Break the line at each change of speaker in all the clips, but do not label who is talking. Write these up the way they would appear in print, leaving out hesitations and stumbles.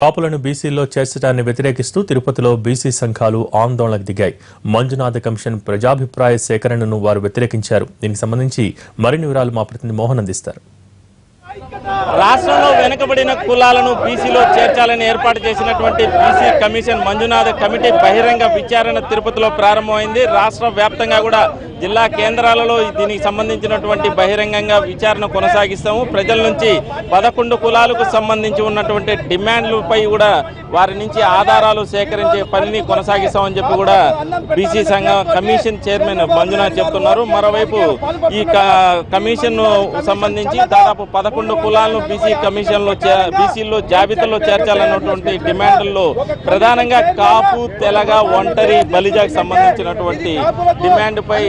కాపులను బీసీల్లో చేర్చడాన్ని వ్యతిరేకిస్తూ తిరుపతిలో బీసీ సంఘాలు ఆందోళనకు దిగాయి. మంజునాథ కమిషన్ ప్రజాభిప్రాయ సేకరణను వారు వ్యతిరేకించారు. దీనికి సంబంధించి మరిన్ని వివరాలు మా ప్రతినిధి మోహన్ అందిస్తారు.
రాష్ట్రంలో వెనుకబడిన కులాలను బీసీలో చేర్చాలని ఏర్పాటు చేసినటువంటి బీసీ కమిషన్ మంజునాథ కమిటీ బహిరంగ విచారణ తిరుపతిలో ప్రారంభమైంది. రాష్ట్ర వ్యాప్తంగా కూడా జిల్లా కేంద్రాలలో దీనికి సంబంధించినటువంటి బహిరంగంగా విచారణ కొనసాగిస్తాము. ప్రజల నుంచి 11 కులాలకు సంబంధించి ఉన్నటువంటి డిమాండ్లపై కూడా వారి నుంచి ఆధారాలు సేకరించే పనిని కొనసాగిస్తామని చెప్పి కూడా బీసీ సంఘ కమిషన్ చైర్మన్ మంజునాథ్ చెప్తున్నారు. మరోవైపు ఈ కమిషన్ సంబంధించి దాదాపు 11 కులాలను బీసీలో జాబితాలో చేర్చాలన్నటువంటి డిమాండ్లలో ప్రధానంగా కాపు, తెలగ, ఒంటరి, బలిజాకు సంబంధించినటువంటి డిమాండ్ పై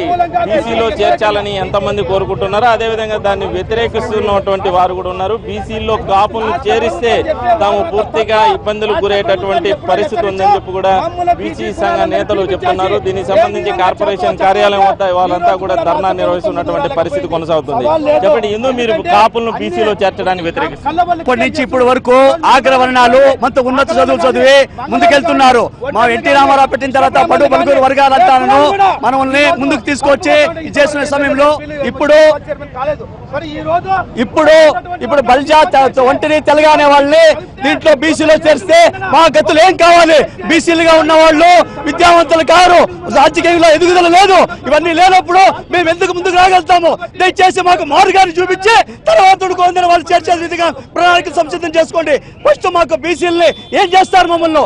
బీసీలో చేర్చాలని ఎంతమంది కోరుకుంటున్నారో అదేవిధంగా దాన్ని వ్యతిరేకిస్తున్నటువంటి వారు కూడా ఉన్నారు. బీసీలో కాపులను చేరిస్తే తాము పూర్తిగా ఇబ్బందులు గురయ్యేటటువంటి పరిస్థితి ఉందని చెప్పి కూడా బీసీ సంఘ నేతలు చెప్తున్నారు. దీనికి సంబంధించి కార్పొరేషన్ కార్యాలయం వద్ద వాళ్ళంతా కూడా ధర్నా నిర్వహిస్తున్నటువంటి పరిస్థితి కొనసాగుతుంది. చెప్పండి, ఎందుకు మీరు కాపులను బీసీలో చేర్చడానికి వ్యతిరేకిస్తున్నారు?
ఇప్పటి నుంచి ఇప్పటి వరకు ఆగ్రవర్ణాలు మనతో ఉన్నత చదువులు చదివి ముందుకెళ్తున్నారు. మా ఎన్టీ రామారావు పెట్టిన తర్వాత బడుగు బలుగురు వర్గాలంతాను మనల్ని ముందుకు తీసుకొచ్చి చేస్తున్న సమయంలో ఇప్పుడు బల్జా, ఒంటరి, తెలగ అనే వాళ్ళని దీంట్లో బీసీలో చేరిస్తే మా గతులు ఏం కావాలి? బీసీలుగా ఉన్న వాళ్ళు విద్యావంతులు కారు, రాజకీయంలో ఎదుగుదల లేదు. ఇవన్నీ లేనప్పుడు మేము ఎందుకు ముందుకు రాగలుగుతాము? దయచేసి మాకు మార్గాన్ని చూపించి తర్వాత కొందరు వాళ్ళు చేర్చే విధంగా ప్రణాళిక సంసిద్ధం చేసుకోండి. ఫస్ట్ మాకు బీసీలని ఏం చేస్తారు? మమ్మల్ని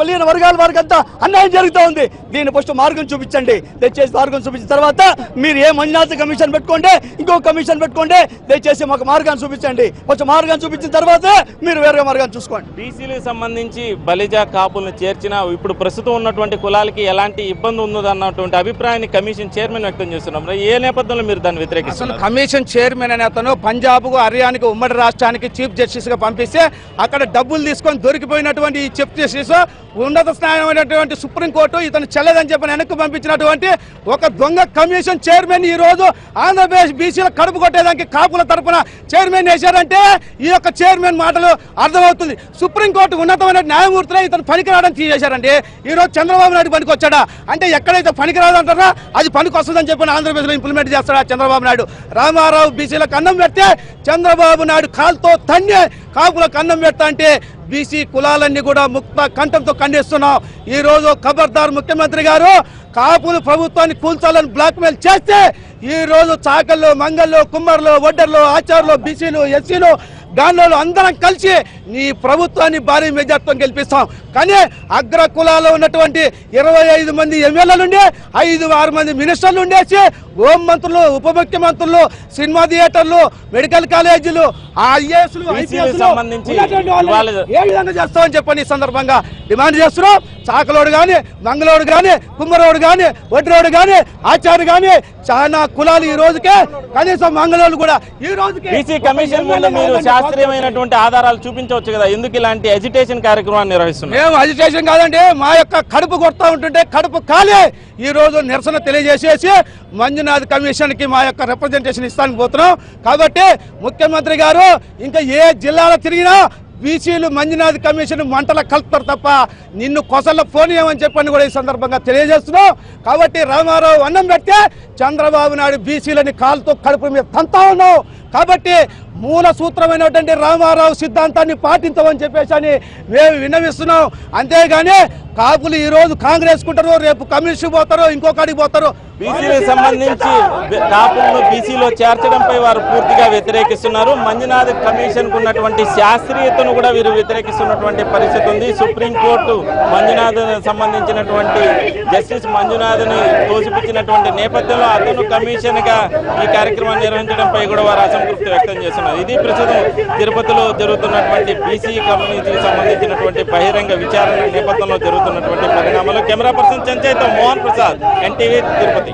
బలీన వర్గాల వారికంతా అన్యాయం జరుగుతూ ఉంది. దీన్ని ఫస్ట్ మార్గం చూపించండి. దయచేసి మార్గం చూపించిన తర్వాత మీరు ఏ మంజునాథ కమిషన్ పెట్టుకోండి, ఇంకో కమిషన్ పెట్టుకోండి. దయచేసి మాకు మార్గాన్ని చూపించండి. ఫస్ట్ మార్గాన్ని చూపించిన తర్వాత మీరు వేరే మార్గాన్ని చూసుకోండి.
బీసీలకు సంబంధించి బలిజా కాపులను చేర్చిన ఇప్పుడు ప్రస్తుతం ఉన్నటువంటి కులాలకి ఎలాంటి ఇబ్బంది ఉందో అన్నటువంటి అభిప్రాయాన్ని కమిషన్ చైర్మన్ వ్యక్తం చేస్తున్నారు. ఏ నేపథ్యంలో మీరు దాన్ని వ్యతిరేకిస్తున్నారు?
కమిషన్ చైర్మన్ అనే అతను పంజాబ్, హర్యానాకి, ఉమ్మడి రాష్ట్రానికి చీఫ్ జస్టిస్ గా పంపిస్తే అక్కడ డబ్బులు తీసుకొని దొరికిపోయినటువంటి ఈ చీఫ్ జస్టిస్ ఉన్నత స్థానమైనటువంటి సుప్రీంకోర్టు ఇతను చెల్లదని చెప్పి వెనక్కి పంపించినటువంటి ఒక దొంగ కమిషన్ చైర్మన్ ఈ రోజు ఆంధ్రప్రదేశ్ బీసీల కడుపు కొట్టేదానికి కాపుల తరపున చైర్మన్ వేశారంటే ఈ యొక్క చైర్మన్ మాటలు అర్థమవుతుంది. సుప్రీంకోర్టు ఉన్నతమైన న్యాయమూర్తులే ఇతను పనికిరావడం తీసేశారండి. ఈ రోజు చంద్రబాబు నాయుడు పనికి వచ్చాడా అంటే ఎక్కడైతే పనికిరాదు అంటారా అది పనికి వస్తుందని చెప్పి ఆంధ్రప్రదేశ్ లో ఇంప్లిమెంట్ చేస్తాడా చంద్రబాబు నాయుడు? రామారావు బీసీలకు అన్నం పెడితే చంద్రబాబు నాయుడు కాలుతో తన్నే కాపులకు అన్నం పెడతా అంటే బీసీ కులాలన్నీ కూడా ముక్త కంఠంతో ఖండిస్తున్నాం. ఈ రోజు ఖబర్దార్ ముఖ్యమంత్రి గారు కాపులు ప్రభుత్వాన్ని కూల్చాలని బ్లాక్మెయిల్ చేస్తే ఈ రోజు చాకల్లో, మంగళ్ళు, కుమ్మర్లు, వడ్డర్లు, ఆచార్యులు, బీసీలు, ఎస్సీలు, గాండ్లు అందరం కలిసి నీ ప్రభుత్వాన్ని భారీ మెజార్టీతో గెలిపిస్తాం. కానీ అగ్ర కులాల్లో ఉన్నటువంటి 25 మంది ఎమ్మెల్యేలు ఉండి 5-6 మంది మినిస్టర్లు ఉండేసి హోం మంత్రులు, ఉప ముఖ్యమంత్రులు, సినిమా థియేటర్లు, మెడికల్ కాలేజీలు, ఐఏఎస్లు,
సంబంధించి
ఏ విధంగా చేస్తామని చెప్పని ఈ సందర్భంగా డిమాండ్ చేస్తున్నాం. చాకలోడు గాని, మంగళోడు గాని, కుమ్మరోడు గాని, వడ్రోడు గాని, ఆచార్య గాని చాలా కులాలు ఈ రోజుకే కనీసం మంగళోడు కూడా ఈ రోజుకి
బీసీ కమిషన్ ముందు మీరు శాస్త్రీయమైనటువంటి ఆధారాలు చూపించవచ్చు కదా, ఎందుకు ఇలాంటి ఎజిటేషన్ కార్యక్రమాన్ని నిర్వహిస్తున్నారు?
మేము అజిటేషన్ కాదండి, మా యొక్క కడుపు కొడతా ఉంటుంటే కడుపు కాలే ఈ రోజు నిరసన తెలియజేసేసి మంజునాథ్ కమిషన్ కి మా యొక్క రిప్రజెంటేషన్ ఇస్తానికి పోతున్నాం. కాబట్టి ముఖ్యమంత్రి గారు ఇంకా ఏ జిల్లాలో తిరిగినా బీసీలు మంజునాథ్ కమిషన్ మంటల కలుపుతారు తప్ప నిన్ను కొసల్లో ఫోన్ చేయమని చెప్పని కూడా ఈ సందర్భంగా తెలియజేస్తున్నాం. కాబట్టి రామారావు అన్నం పెడితే చంద్రబాబు నాయుడు బీసీలని కాలుతో కడుపు మీద తంతా ఉన్నావు. కాబట్టి మూల సూత్రమైనటువంటి రామారావు సిద్ధాంతాన్ని పాటించమని చెప్పేసి అని మేము విన్నవిస్తున్నాం. అంతేగాని కాపులు ఈ రోజు కాంగ్రెస్ కుంటారు, రేపు కమ్యూనిస్ట్ పోతారు, ఇంకొకటికి పోతారు.
బీసీలకు సంబంధించి కాపులను బీసీలో చేర్చడంపై వారు పూర్తిగా వ్యతిరేకిస్తున్నారు. మంజునాథ్ కమిషన్ కు ఉన్నటువంటి శాస్త్రీయతను కూడా వీరు వ్యతిరేకిస్తున్నటువంటి పరిస్థితి ఉంది. సుప్రీంకోర్టు మంజునాథ్ సంబంధించినటువంటి జస్టిస్ మంజునాథ్ ని తోసిపుచ్చినటువంటి నేపథ్యంలో అతను కమిషన్ గా ఈ కార్యక్రమాన్ని నిర్వహించడంపై కూడా వారు అసంతృప్తి వ్యక్తం చేస్తున్నారు. ఇది ప్రస్తుతం తిరుపతిలో జరుగుతున్నటువంటి బీసీ కమ్యూనిటీకి సంబంధించినటువంటి బహిరంగ విచారణ నేపథ్యంలో జరుగుతున్నటువంటి పరిణామాలు. కెమెరా పర్సన్ చంచయ్తో మోహన్ ప్రసాద్, ఎన్టీవీ, తిరుపతి.